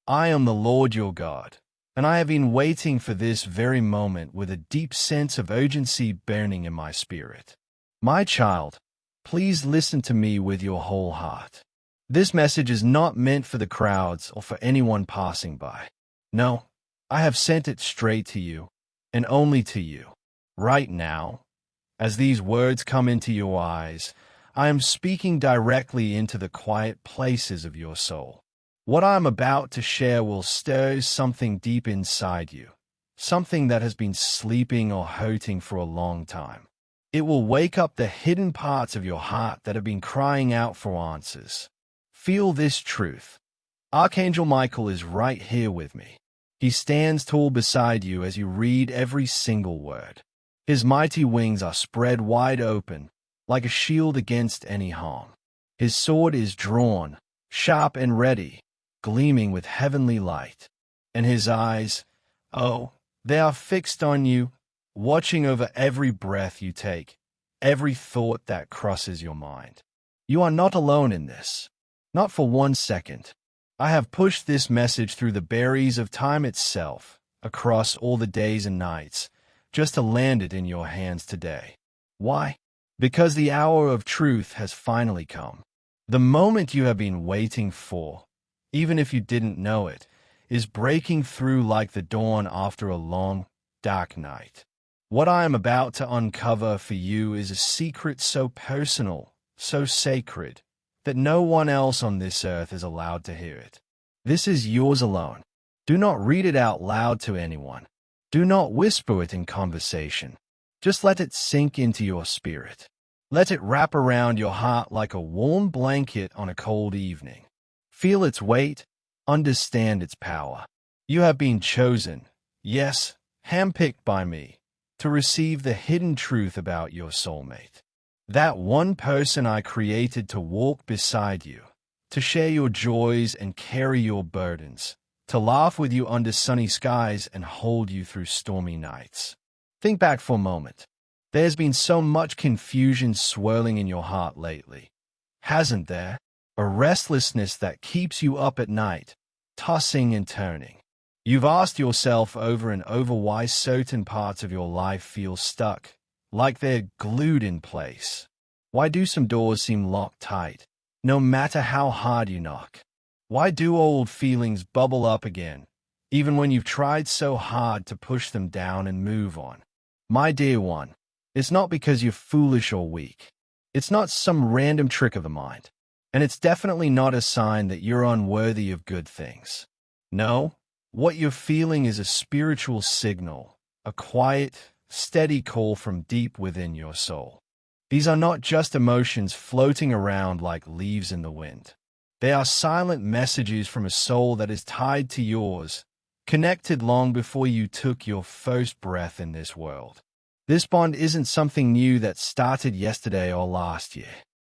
I am the Lord your God, and I have been waiting for this very moment with a deep sense of urgency burning in my spirit. My child, please listen to me with your whole heart. This message is not meant for the crowds or for anyone passing by. No, I have sent it straight to you, and only to you. Right now, as these words come into your eyes, I am speaking directly into the quiet places of your soul. What I am about to share will stir something deep inside you, something that has been sleeping or hurting for a long time. It will wake up the hidden parts of your heart that have been crying out for answers. Feel this truth. Archangel Michael is right here with me. He stands tall beside you as you read every single word. His mighty wings are spread wide open, like a shield against any harm. His sword is drawn, sharp and ready, gleaming with heavenly light. And his eyes, oh, they are fixed on you, watching over every breath you take, every thought that crosses your mind. You are not alone in this. Not for 1 second. I have pushed this message through the barriers of time itself, across all the days and nights, just to land it in your hands today. Why? Because the hour of truth has finally come. The moment you have been waiting for, even if you didn't know it, is breaking through like the dawn after a long, dark night. What I am about to uncover for you is a secret so personal, so sacred, that no one else on this earth is allowed to hear it. This is yours alone. Do not read it out loud to anyone. Do not whisper it in conversation. Just let it sink into your spirit. Let it wrap around your heart like a warm blanket on a cold evening. Feel its weight, understand its power. You have been chosen, yes, handpicked by me, to receive the hidden truth about your soulmate. That one person I created to walk beside you, to share your joys and carry your burdens, to laugh with you under sunny skies and hold you through stormy nights. Think back for a moment. There's been so much confusion swirling in your heart lately, hasn't there? A restlessness that keeps you up at night, tossing and turning. You've asked yourself over and over why certain parts of your life feel stuck, like they're glued in place. Why do some doors seem locked tight, no matter how hard you knock? Why do old feelings bubble up again, even when you've tried so hard to push them down and move on? My dear one, it's not because you're foolish or weak. It's not some random trick of the mind. And it's definitely not a sign that you're unworthy of good things. No, what you're feeling is a spiritual signal, a quiet, steady call from deep within your soul. These are not just emotions floating around like leaves in the wind. They are silent messages from a soul that is tied to yours, connected long before you took your first breath in this world. This bond isn't something new that started yesterday or last year.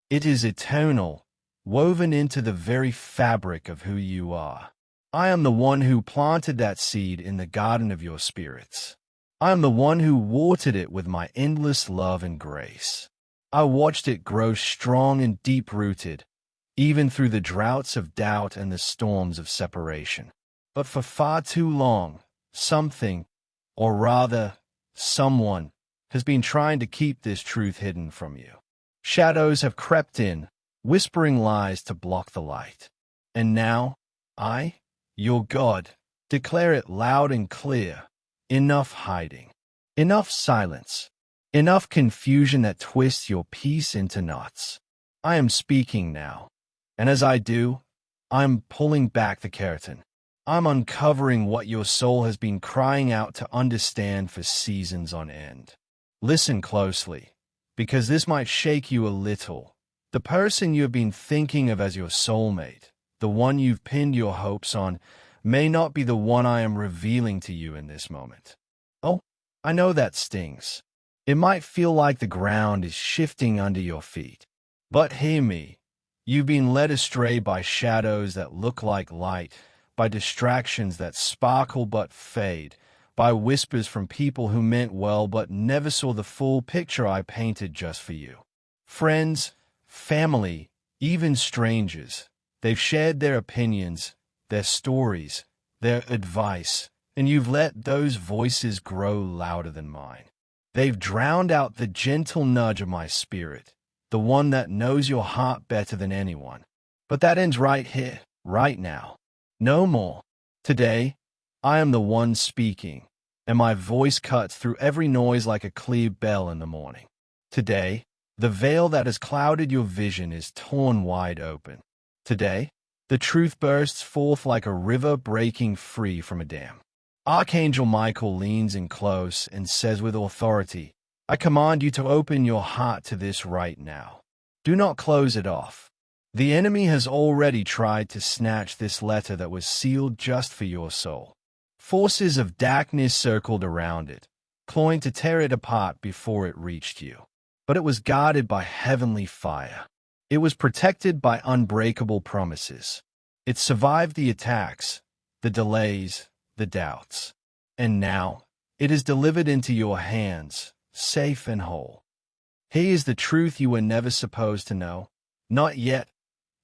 It is eternal, woven into the very fabric of who you are. I am the one who planted that seed in the garden of your spirits. I am the one who watered it with my endless love and grace. I watched it grow strong and deep-rooted, even through the droughts of doubt and the storms of separation. But for far too long, something, or rather, someone, has been trying to keep this truth hidden from you. Shadows have crept in, whispering lies to block the light. And now, I, your God, declare it loud and clear. Enough hiding. Enough silence. Enough confusion that twists your peace into knots. I am speaking now. And as I do, I'm pulling back the curtain. I'm uncovering what your soul has been crying out to understand for seasons on end. Listen closely, because this might shake you a little. The person you have been thinking of as your soulmate, the one you've pinned your hopes on, may not be the one I am revealing to you in this moment. Oh, I know that stings. It might feel like the ground is shifting under your feet. But hear me. You've been led astray by shadows that look like light, by distractions that sparkle but fade, by whispers from people who meant well but never saw the full picture I painted just for you. Friends, family, even strangers, they've shared their opinions, their stories, their advice, and you've let those voices grow louder than mine. They've drowned out the gentle nudge of my spirit, the one that knows your heart better than anyone. But that ends right here, right now. No more. Today, I am the one speaking, and my voice cuts through every noise like a clear bell in the morning. Today, the veil that has clouded your vision is torn wide open. Today, the truth bursts forth like a river breaking free from a dam. Archangel Michael leans in close and says with authority, I command you to open your heart to this right now. Do not close it off. The enemy has already tried to snatch this letter that was sealed just for your soul. Forces of darkness circled around it, clawing to tear it apart before it reached you. But it was guarded by heavenly fire. It was protected by unbreakable promises. It survived the attacks, the delays, the doubts. And now, it is delivered into your hands, safe and whole. Here is the truth you were never supposed to know. Not yet.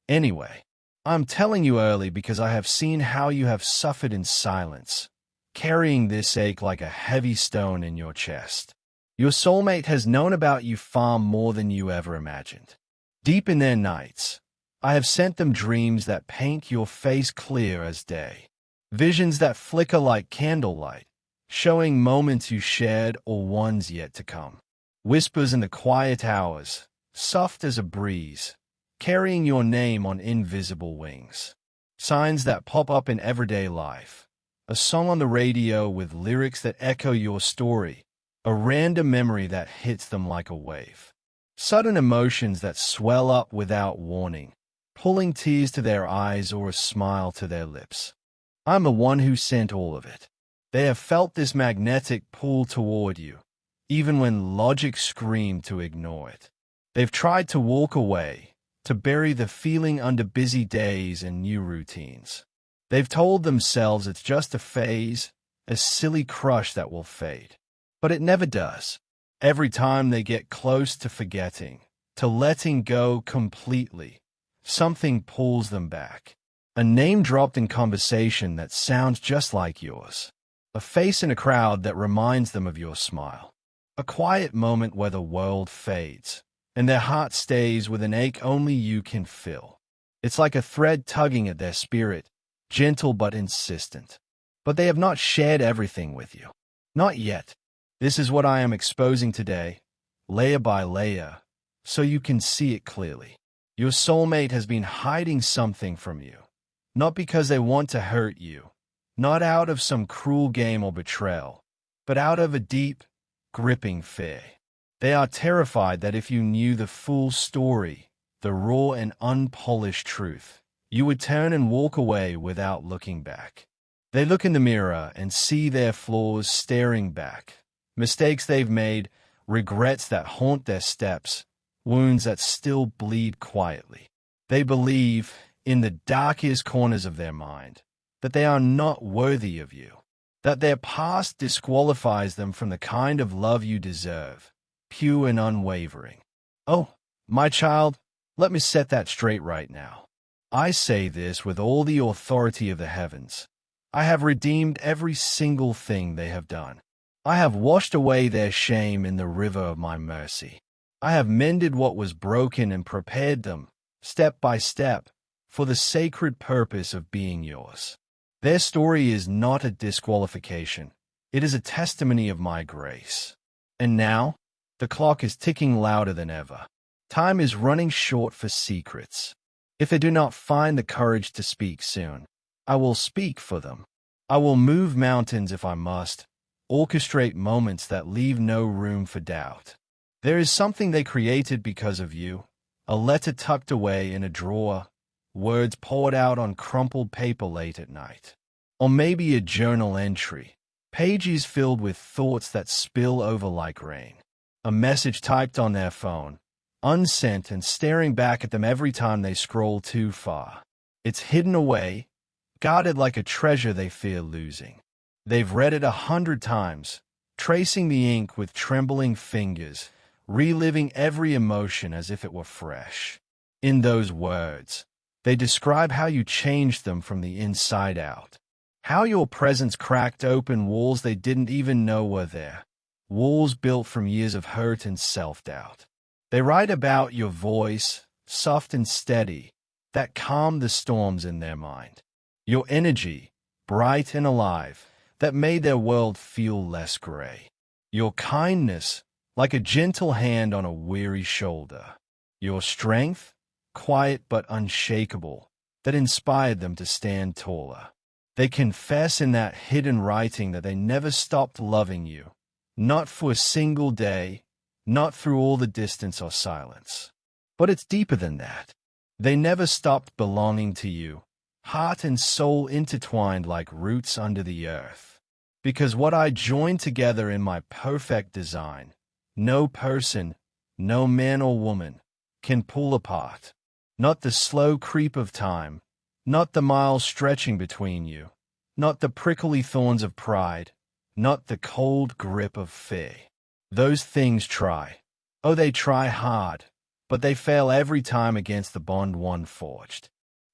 Anyway, I'm telling you early because I have seen how you have suffered in silence, carrying this ache like a heavy stone in your chest. Your soulmate has known about you far more than you ever imagined. Deep in their nights, I have sent them dreams that paint your face clear as day. Visions that flicker like candlelight, showing moments you shared or ones yet to come. Whispers in the quiet hours, soft as a breeze, carrying your name on invisible wings. Signs that pop up in everyday life. A song on the radio with lyrics that echo your story. A random memory that hits them like a wave. Sudden emotions that swell up without warning, pulling tears to their eyes or a smile to their lips. I'm the one who sent all of it. They have felt this magnetic pull toward you, even when logic screamed to ignore it. They've tried to walk away, to bury the feeling under busy days and new routines. They've told themselves it's just a phase, a silly crush that will fade. But it never does. Every time they get close to forgetting, to letting go completely, something pulls them back. A name dropped in conversation that sounds just like yours. A face in a crowd that reminds them of your smile. A quiet moment where the world fades, and their heart stays with an ache only you can fill. It's like a thread tugging at their spirit, gentle but insistent. But they have not shared everything with you. Not yet. This is what I am exposing today, layer by layer, so you can see it clearly. Your soulmate has been hiding something from you, not because they want to hurt you, not out of some cruel game or betrayal, but out of a deep, gripping fear. They are terrified that if you knew the full story, the raw and unpolished truth, you would turn and walk away without looking back. They look in the mirror and see their flaws staring back. Mistakes they've made, regrets that haunt their steps, wounds that still bleed quietly. They believe, in the darkest corners of their mind, that they are not worthy of you, that their past disqualifies them from the kind of love you deserve, pure and unwavering. Oh, my child, let me set that straight right now. I say this with all the authority of the heavens. I have redeemed every single thing they have done. I have washed away their shame in the river of my mercy. I have mended what was broken and prepared them, step by step, for the sacred purpose of being yours. Their story is not a disqualification. It is a testimony of my grace. And now, the clock is ticking louder than ever. Time is running short for secrets. If they do not find the courage to speak soon, I will speak for them. I will move mountains if I must, orchestrate moments that leave no room for doubt. There is something they created because of you, a letter tucked away in a drawer, words poured out on crumpled paper late at night. Or maybe a journal entry, pages filled with thoughts that spill over like rain. A message typed on their phone, unsent and staring back at them every time they scroll too far. It's hidden away, guarded like a treasure they fear losing. They've read it 100 times, tracing the ink with trembling fingers, reliving every emotion as if it were fresh. In those words, They describe how you changed them from the inside out. How your presence cracked open walls they didn't even know were there. Walls built from years of hurt and self-doubt. They write about your voice, soft and steady, that calmed the storms in their mind. Your energy, bright and alive, that made their world feel less gray. Your kindness, like a gentle hand on a weary shoulder. Your strength, quiet but unshakable, that inspired them to stand taller. They confess in that hidden writing that they never stopped loving you, not for a single day, not through all the distance or silence. But it's deeper than that. They never stopped belonging to you, heart and soul intertwined like roots under the earth. Because what I joined together in my perfect design, no person, no man or woman, can pull apart. Not the slow creep of time, not the miles stretching between you, not the prickly thorns of pride, not the cold grip of fear. Those things try. Oh, they try hard, but they fail every time against the bond one forged.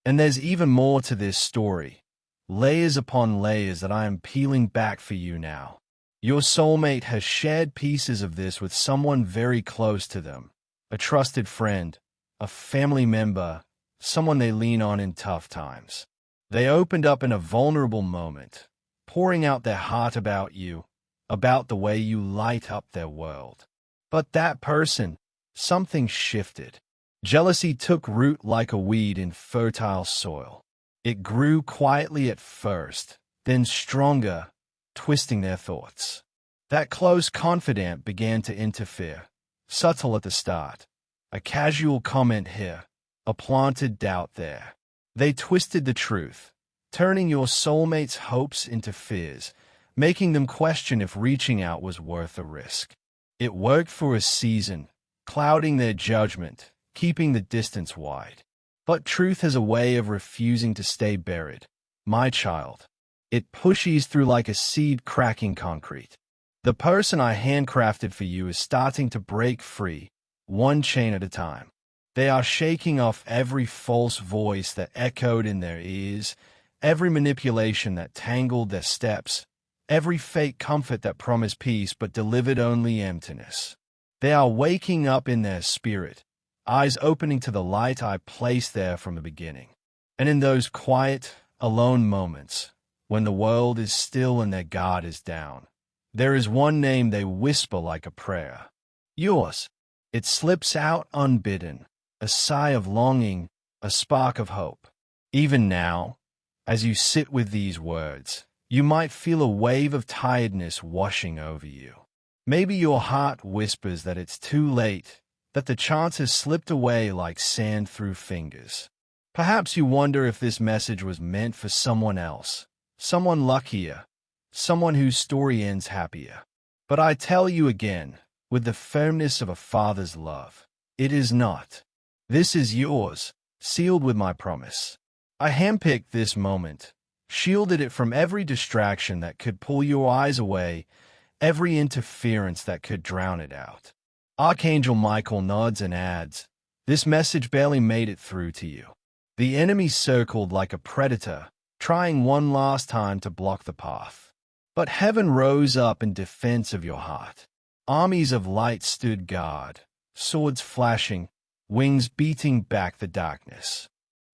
And there's even more to this story, layers upon layers that I am peeling back for you now. Your soulmate has shared pieces of this with someone very close to them, a trusted friend, a family member, someone they lean on in tough times. They opened up in a vulnerable moment, pouring out their heart about you, about the way you light up their world. But that person, something shifted. Jealousy took root like a weed in fertile soil. It grew quietly at first, then stronger, twisting their thoughts. That close confidant began to interfere, subtle at the start. A casual comment here, a planted doubt there. They twisted the truth, turning your soulmate's hopes into fears, making them question if reaching out was worth a risk. It worked for a season, clouding their judgment, keeping the distance wide. But truth has a way of refusing to stay buried. My child. It pushes through like a seed cracking concrete. The person I handcrafted for you is starting to break free, one chain at a time. They are shaking off every false voice that echoed in their ears, every manipulation that tangled their steps, every fake comfort that promised peace but delivered only emptiness. They are waking up in their spirit, eyes opening to the light I placed there from the beginning. And in those quiet, alone moments, when the world is still and their guard is down, there is one name they whisper like a prayer. Yours. It slips out unbidden, a sigh of longing, a spark of hope. Even now, as you sit with these words, you might feel a wave of tiredness washing over you. Maybe your heart whispers that it's too late, that the chance has slipped away like sand through fingers. Perhaps you wonder if this message was meant for someone else, someone luckier, someone whose story ends happier. But I tell you again, with the firmness of a father's love, it is not. This is yours, sealed with my promise. I handpicked this moment, shielded it from every distraction that could pull your eyes away, every interference that could drown it out. Archangel Michael nods and adds, this message barely made it through to you. The enemy circled like a predator, trying one last time to block the path. But heaven rose up in defense of your heart. Armies of light stood guard, swords flashing, wings beating back the darkness.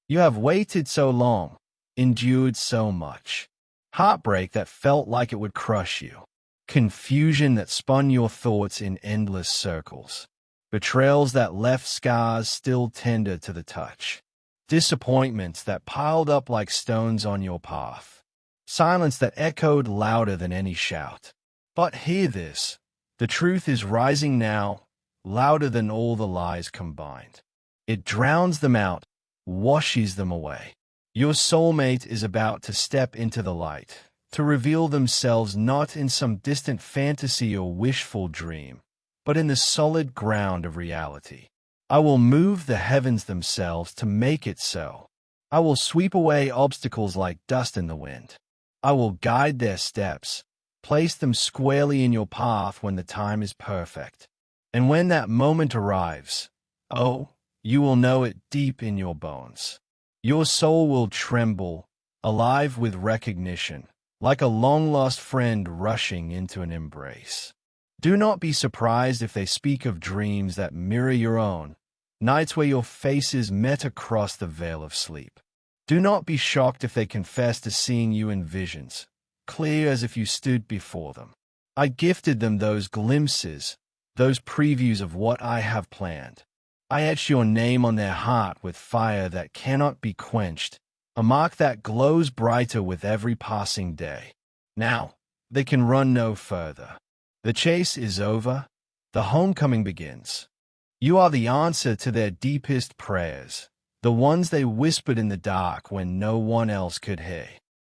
You have waited so long, endured so much. Heartbreak that felt like it would crush you. Confusion that spun your thoughts in endless circles. Betrayals that left scars still tender to the touch. Disappointments that piled up like stones on your path. Silence that echoed louder than any shout. But hear this. The truth is rising now, louder than all the lies combined. It drowns them out, washes them away. Your soulmate is about to step into the light, to reveal themselves not in some distant fantasy or wishful dream, but in the solid ground of reality. I will move the heavens themselves to make it so. I will sweep away obstacles like dust in the wind. I will guide their steps, place them squarely in your path when the time is perfect. And when that moment arrives, oh, you will know it deep in your bones. Your soul will tremble, alive with recognition, like a long-lost friend rushing into an embrace. Do not be surprised if they speak of dreams that mirror your own, nights where your faces met across the veil of sleep. Do not be shocked if they confess to seeing you in visions, clear as if you stood before them. I gifted them those glimpses, those previews of what I have planned. I etched your name on their heart with fire that cannot be quenched, a mark that glows brighter with every passing day. Now, they can run no further. The chase is over. The homecoming begins. You are the answer to their deepest prayers, the ones they whispered in the dark when no one else could hear.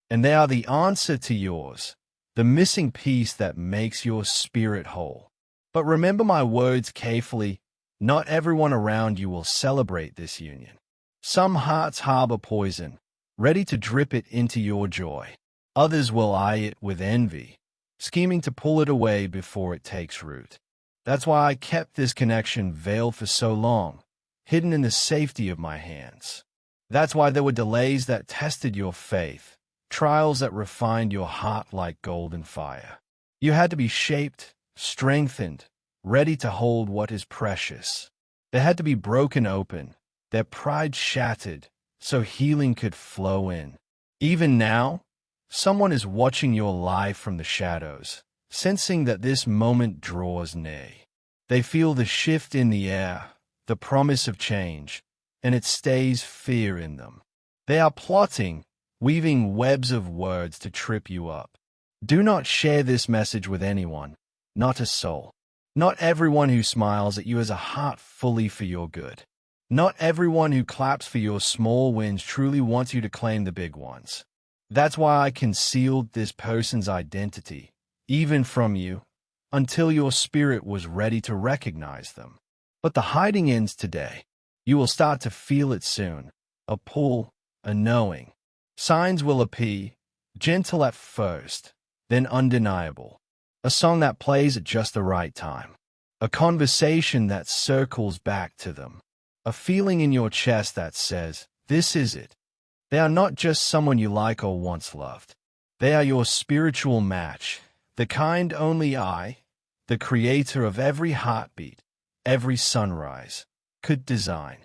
And they are the answer to yours, the missing piece that makes your spirit whole. But remember my words carefully. Not everyone around you will celebrate this union. Some hearts harbor poison, ready to drip it into your joy. Others will eye it with envy, scheming to pull it away before it takes root. That's why I kept this connection veiled for so long, hidden in the safety of my hands. That's why there were delays that tested your faith, trials that refined your heart like golden fire. You had to be shaped, strengthened, ready to hold what is precious. They had to be broken open, their pride shattered, so healing could flow in. Even now, someone is watching your life from the shadows, sensing that this moment draws near. They feel the shift in the air, the promise of change, and it stays fear in them. They are plotting, weaving webs of words to trip you up. Do not share this message with anyone, not a soul. Not everyone who smiles at you has a heart fully for your good. Not everyone who claps for your small wins truly wants you to claim the big ones. That's why I concealed this person's identity, even from you, until your spirit was ready to recognize them. But the hiding ends today. You will start to feel it soon. A pull, a knowing. Signs will appear, gentle at first, then undeniable. A song that plays at just the right time. A conversation that circles back to them. A feeling in your chest that says, this is it. They are not just someone you like or once loved. They are your spiritual match, the kind only I, the creator of every heartbeat, every sunrise, could design.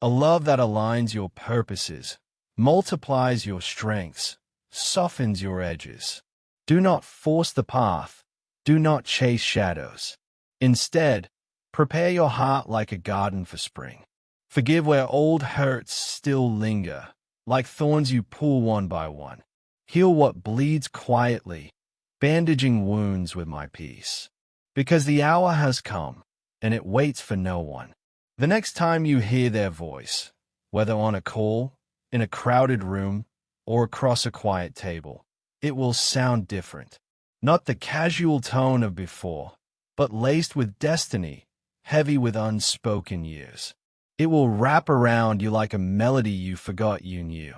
A love that aligns your purposes, multiplies your strengths, softens your edges. Do not force the path. Do not chase shadows. Instead, prepare your heart like a garden for spring. Forgive where old hurts still linger, like thorns you pull one by one. Heal what bleeds quietly, bandaging wounds with my peace. Because the hour has come, and it waits for no one. The next time you hear their voice, whether on a call, in a crowded room, or across a quiet table, it will sound different. Not the casual tone of before, but laced with destiny, heavy with unspoken years. It will wrap around you like a melody you forgot you knew.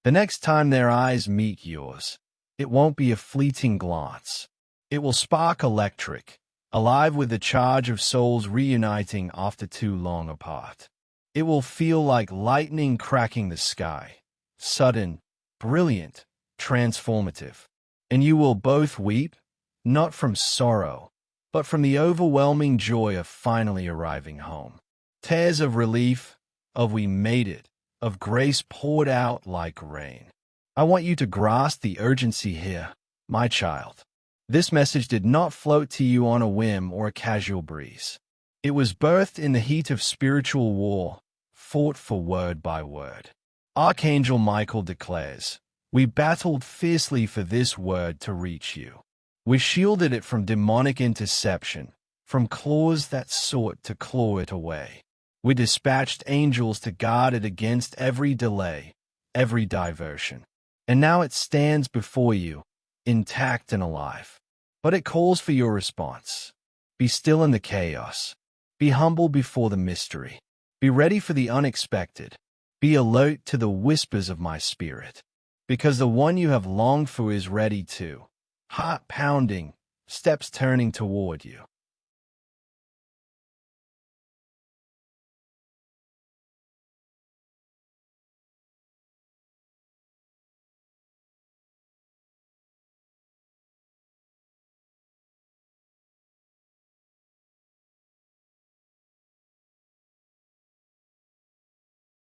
The next time their eyes meet yours, it won't be a fleeting glance. It will spark electric, alive with the charge of souls reuniting after too long apart. It will feel like lightning cracking the sky, sudden, brilliant, transformative. And you will both weep, not from sorrow, but from the overwhelming joy of finally arriving home. Tears of relief, of we made it, of grace poured out like rain. I want you to grasp the urgency here, my child. This message did not float to you on a whim or a casual breeze. It was birthed in the heat of spiritual war, fought for word by word. Archangel Michael declares, we battled fiercely for this word to reach you. We shielded it from demonic interception, from claws that sought to claw it away. We dispatched angels to guard it against every delay, every diversion. And now it stands before you, intact and alive. But it calls for your response. Be still in the chaos. Be humble before the mystery. Be ready for the unexpected. Be alert to the whispers of my spirit. Because the one you have longed for is ready too. Heart pounding, steps turning toward you.